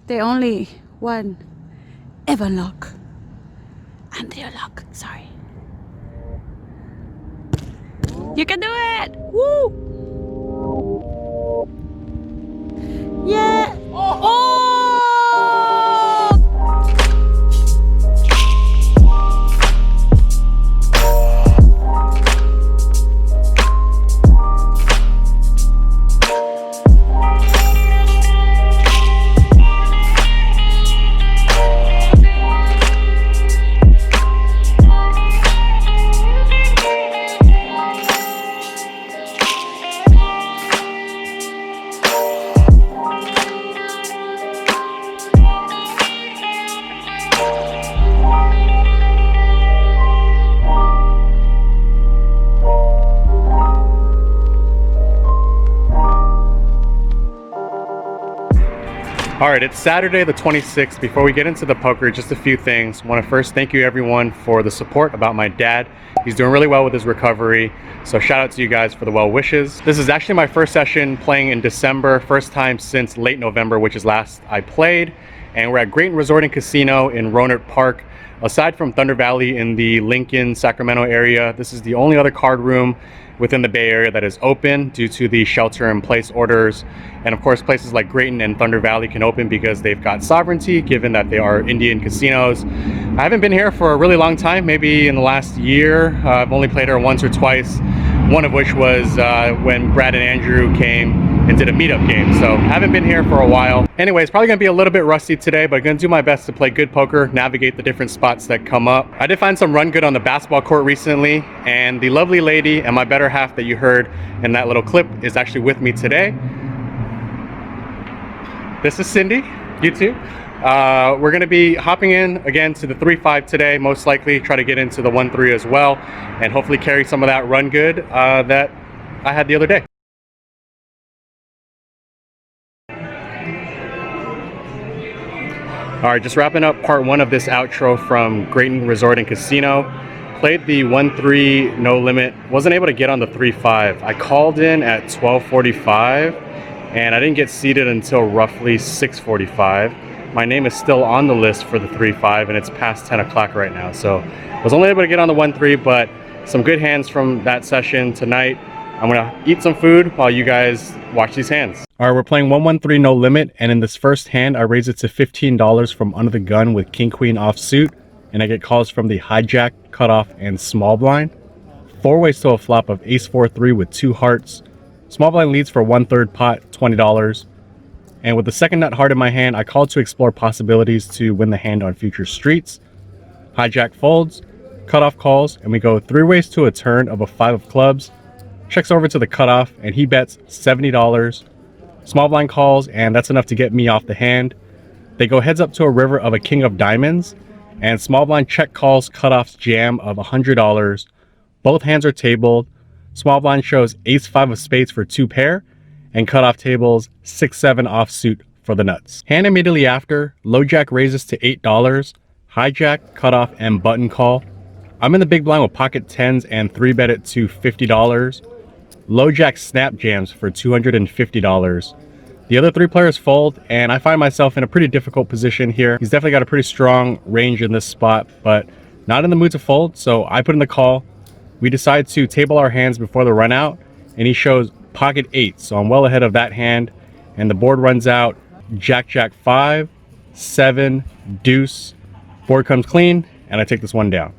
They only won Evan Lock. Andrea Lock, sorry. You can do it! Woo! Yeah! Oh! All right, it's Saturday the 26th. Before we get into the poker, just a few things. I want to first thank you everyone for the support about my dad. He's doing really well with his recovery, so shout out to you guys for the well wishes. This is actually my first session playing in December, first time since late November, which is last I played. And we're at Grayton Resort and Casino in Rohnert Park. Aside from Thunder Valley in the Lincoln, Sacramento area, this is the only other card room within the Bay Area that is open due to the shelter-in-place orders. And of course, places like Grayton and Thunder Valley can open because they've got sovereignty, given that they are Indian casinos. I haven't been here for a really long time, maybe in the last year. I've only played here once or twice, one of which was when Brad and Andrew came and did a meetup game. So I haven't been here for a while. Anyway, it's probably gonna be a little bit rusty today, but I'm gonna do my best to play good poker, navigate the different spots that come up. I did find some run good on the basketball court recently, and the lovely lady and my better half that you heard in that little clip is actually with me today. This is Cindy, you too. We're gonna be hopping in again to the 3-5 today, most likely try to get into the 1-3 as well, and hopefully carry some of that run good that I had the other day. All right, just wrapping up part one of this outro from Grayton Resort and Casino. Played the 1-3 no limit, wasn't able to get on the 3-5. I called in at 12:45 and I didn't get seated until roughly 6:45. My name is still on the list for the 3-5 and it's past 10 o'clock right now. So I was only able to get on the 1-3, but some good hands from that session tonight. I'm gonna eat some food while you guys watch these hands. All right, we're playing 1-1-3 no limit, and in this first hand, I raise it to $15 from under the gun with king queen offsuit, and I get calls from the hijack, cutoff, and small blind. 4 ways to a flop of ace 4-3 with 2 hearts. Small blind leads for 1/3 pot, $20. And with the second nut heart in my hand, I call to explore possibilities to win the hand on future streets. Hijack folds, cutoff calls, and we go 3 ways to a turn of a 5 of clubs. Checks over to the cutoff and he bets $70. Small blind calls, and that's enough to get me off the hand. They go heads up to a river of a king of diamonds, and small blind check calls cutoff's jam of $100. Both hands are tabled. Small blind shows ace 5 of spades for 2 pair, and cutoff tables 6-7 offsuit for the nuts. Hand immediately after, low jack raises to $8. Hijack, cutoff, and button call. I'm in the big blind with pocket 10s and 3-bet it to $50. Low jack snap jams for $250. The other 3 players fold, and I find myself in a pretty difficult position here. He's definitely got a pretty strong range in this spot, but not in the mood to fold, so I put in the call. We decide to table our hands before the run out, and he shows pocket 8, so I'm well ahead of that hand, and the board runs out jack, jack 5, 7, deuce. Board comes clean, and I take this one down.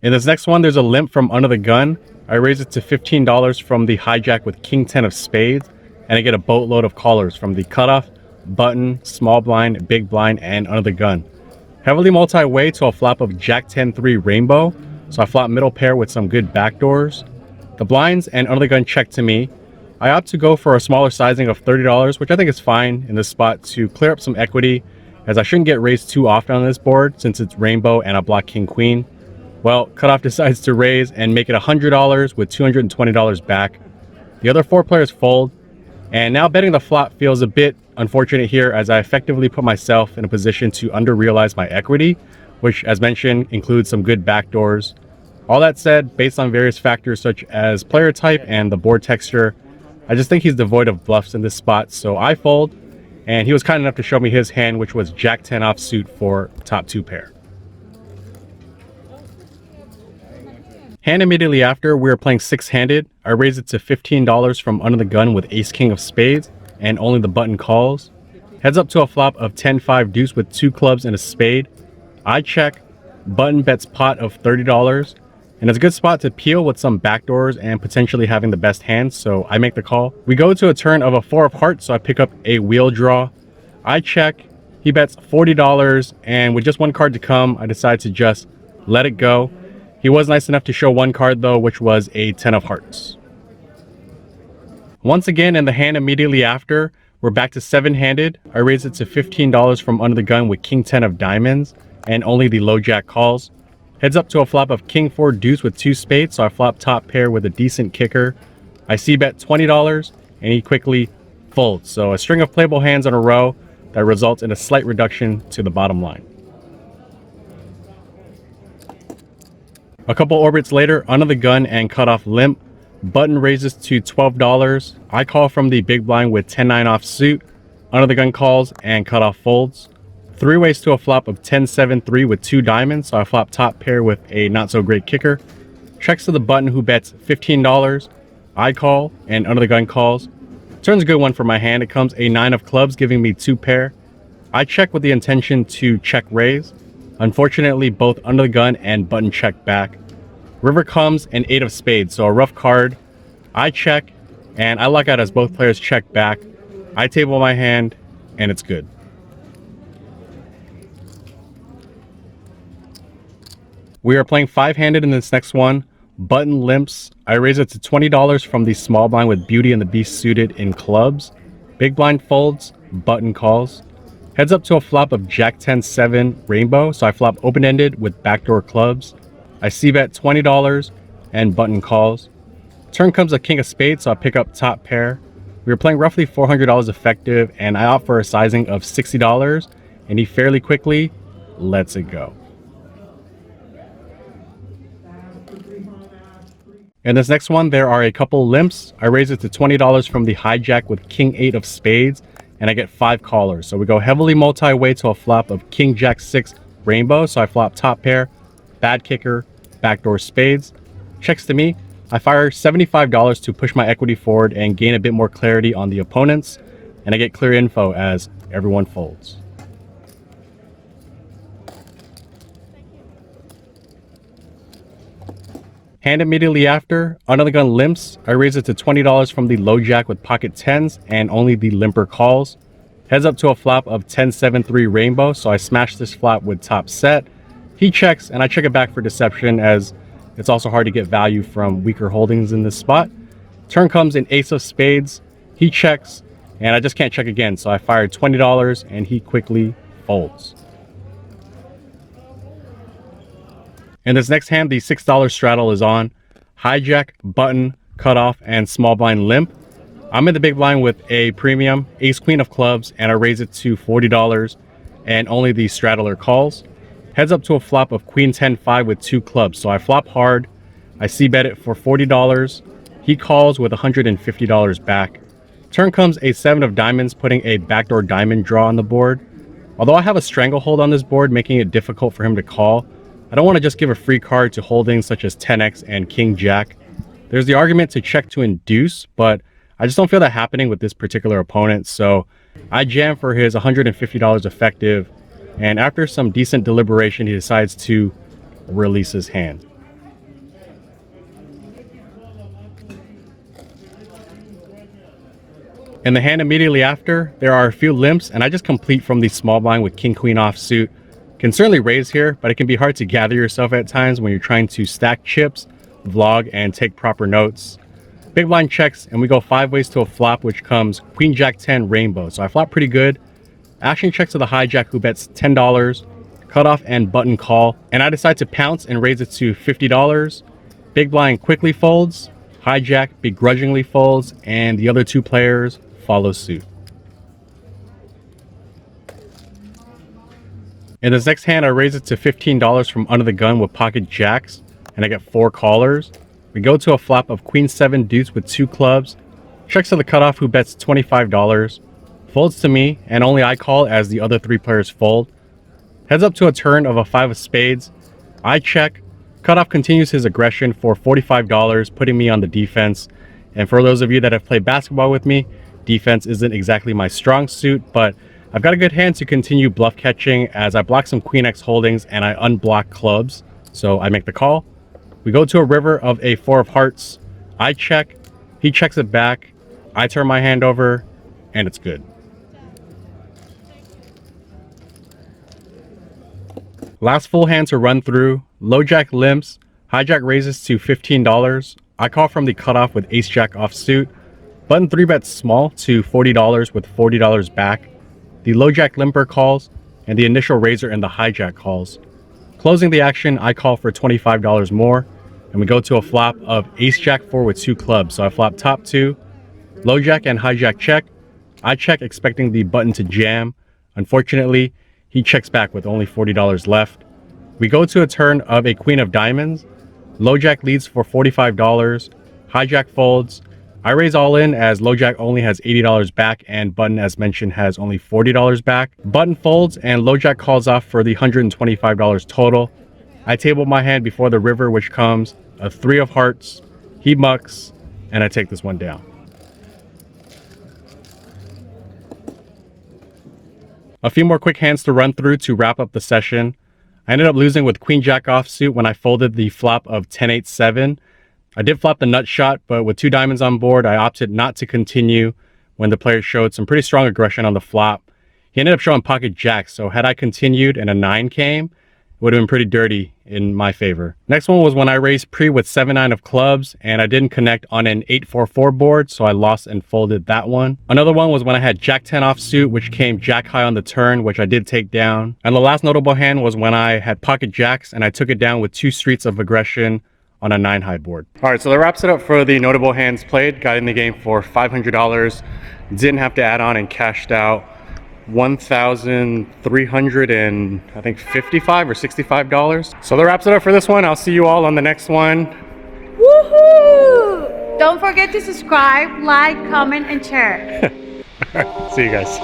In this next one, there's a limp from under the gun. I raise it to $15 from the hijack with king 10 of spades, and I get a boatload of callers from the cutoff, button, small blind, big blind, and under the gun. Heavily multi-way to a flop of jack 10-3 rainbow, so I flop middle pair with some good backdoors. The blinds and under the gun check to me. I opt to go for a smaller sizing of $30, which I think is fine in this spot to clear up some equity, as I shouldn't get raised too often on this board since it's rainbow and I block king queen. Well, cutoff decides to raise and make it $100 with $220 back. The other 4 players fold, and now betting the flop feels a bit unfortunate here as I effectively put myself in a position to under-realize my equity, which, as mentioned, includes some good backdoors. All that said, based on various factors such as player type and the board texture, I just think he's devoid of bluffs in this spot, so I fold. and he was kind enough to show me his hand, which was Jack 10 offsuit for top 2 pair. Hand immediately after, we were playing 6-handed. I raised it to $15 from under the gun with ace king of spades and only the button calls. Heads up to a flop of 10-5 deuce with 2 clubs and a spade. I check, button bets pot of $30, and it's a good spot to peel with some backdoors and potentially having the best hand, so I make the call. We go to a turn of a 4 of hearts, so I pick up a wheel draw. I check, he bets $40, and with just 1 card to come, I decide to just let it go. He was nice enough to show 1 card though, which was a 10 of hearts. Once again, in the hand immediately after, we're back to 7-handed. I raised it to $15 from under the gun with king 10 of diamonds and only the low jack calls. Heads up to a flop of king 4 deuce with 2 spades, so I flop top pair with a decent kicker. I c-bet $20 and he quickly folds. So a string of playable hands in a row that results in a slight reduction to the bottom line. A couple orbits later, under the gun and cut off limp, button raises to $12. I call from the big blind with 10-9 offsuit, under the gun calls and cut off folds. 3 ways to a flop of 10-7-3 with 2 diamonds, so I flop top pair with a not so great kicker. Checks to the button who bets $15. I call and under the gun calls. Turn's a good one for my hand. It comes a 9 of clubs, giving me 2 pair. I check with the intention to check raise. Unfortunately, both under the gun and button check back. River comes an 8 of spades, so a rough card. I check, and I luck out as both players check back. I table my hand, and it's good. We are playing 5-handed in this next one. Button limps. I raise it to $20 from the small blind with Beauty and the Beast suited in clubs. Big blind folds, button calls. Heads up to a flop of Jack 10-7 rainbow, so I flop open-ended with backdoor clubs. I c-bet $20 and button calls. Turn comes a king of spades, so I pick up top pair. We were playing roughly $400 effective, and I opt for a sizing of $60, and he fairly quickly lets it go. In this next one, there are a couple limps. I raise it to $20 from the hijack with king 8 of spades, and I get 5 callers. So we go heavily multi-way to a flop of king jack 6 rainbow, so I flop top pair, bad kicker, backdoor spades. Checks to me. I fire $75 to push my equity forward and gain a bit more clarity on the opponents, and I get clear info as everyone folds. Hand immediately after, under the gun limps. I raise it to $20 from the low jack with pocket 10s and only the limper calls. Heads up to a flop of 10-7-3 rainbow, so I smash this flop with top set. He checks and I check it back for deception, as it's also hard to get value from weaker holdings in this spot. Turn comes an ace of spades. He checks and I just can't check again, so I fired $20 and he quickly folds. In this next hand, the $6 straddle is on. Hijack, button, cutoff, and small blind limp. I'm in the big blind with a premium, ace queen of clubs, and I raise it to $40 and only the straddler calls. Heads up to a flop of queen 10-5 with 2 clubs, so I flop hard. I c-bet it for $40. He calls with $150 back. Turn comes a 7 of diamonds, putting a backdoor diamond draw on the board. Although I have a stranglehold on this board, making it difficult for him to call, I don't want to just give a free card to holdings such as 10x and king jack. There's the argument to check to induce, but I just don't feel that happening with this particular opponent, so I jam for his $150 effective, and after some decent deliberation, he decides to release his hand. In the hand immediately after, there are a few limps, and I just complete from the small blind with king queen offsuit. Can certainly raise here, but it can be hard to gather yourself at times when you're trying to stack chips, vlog, and take proper notes. Big blind checks, and we go 5 ways to a flop, which comes queen jack 10 rainbow, so I flop pretty good. Action checks to the hijack, who bets $10, cutoff and button call, and I decide to pounce and raise it to $50. Big blind quickly folds, hijack begrudgingly folds, and the other 2 players follow suit. In this next hand, I raise it to $15 from under the gun with pocket jacks, and I get 4 callers. We go to a flop of queen 7 deuce with 2 clubs. Checks to the cutoff, who bets $25. folds to me, and only I call as the other 3 players fold. Heads up to a turn of a 5 of spades. I check. Cutoff continues his aggression for $45, putting me on the defense. And for those of you that have played basketball with me, defense isn't exactly my strong suit, but I've got a good hand to continue bluff catching as I block some Queen X holdings and I unblock clubs. So I make the call. We go to a river of a 4 of hearts. I check. He checks it back. I turn my hand over, and it's good. Last full hand to run through. Low jack limps. Hijack raises to $15. I call from the cutoff with ace jack offsuit. Button 3 bets small to $40 with $40 back. The low jack limper calls, and the initial raiser and the hijack calls. Closing the action, I call for $25 more, and we go to a flop of ace jack 4 with 2 clubs. So I flop top 2, low jack and hijack check. I check expecting the button to jam. Unfortunately, he checks back with only $40 left. We go to a turn of a queen of diamonds. Low jack leads for $45. Hijack folds. I raise all in as low jack only has $80 back and button, as mentioned, has only $40 back. Button folds and low jack calls off for the $125 total. I table my hand before the river, which comes a 3 of hearts. He mucks, and I take this one down. A few more quick hands to run through to wrap up the session. I ended up losing with queen jack offsuit when I folded the flop of 10-8-7. I did flop the nut shot, but with 2 diamonds on board, I opted not to continue when the player showed some pretty strong aggression on the flop. He ended up showing pocket jacks, so had I continued and a 9 came, it would have been pretty dirty in my favor. Next one was when I raised pre with 7-9 of clubs, and I didn't connect on an 8-4-4 board, so I lost and folded that one. Another one was when I had jack 10 offsuit, which came jack high on the turn, which I did take down. And the last notable hand was when I had pocket jacks, and I took it down with 2 streets of aggression on a 9 high board. All right, so that wraps it up for the notable hands played. Got in the game for $500. Didn't have to add on and cashed out $1,300 and I think $55 or $65. So that wraps it up for this one. I'll see you all on the next one. Woohoo! Don't forget to subscribe, like, comment, and share. See you guys.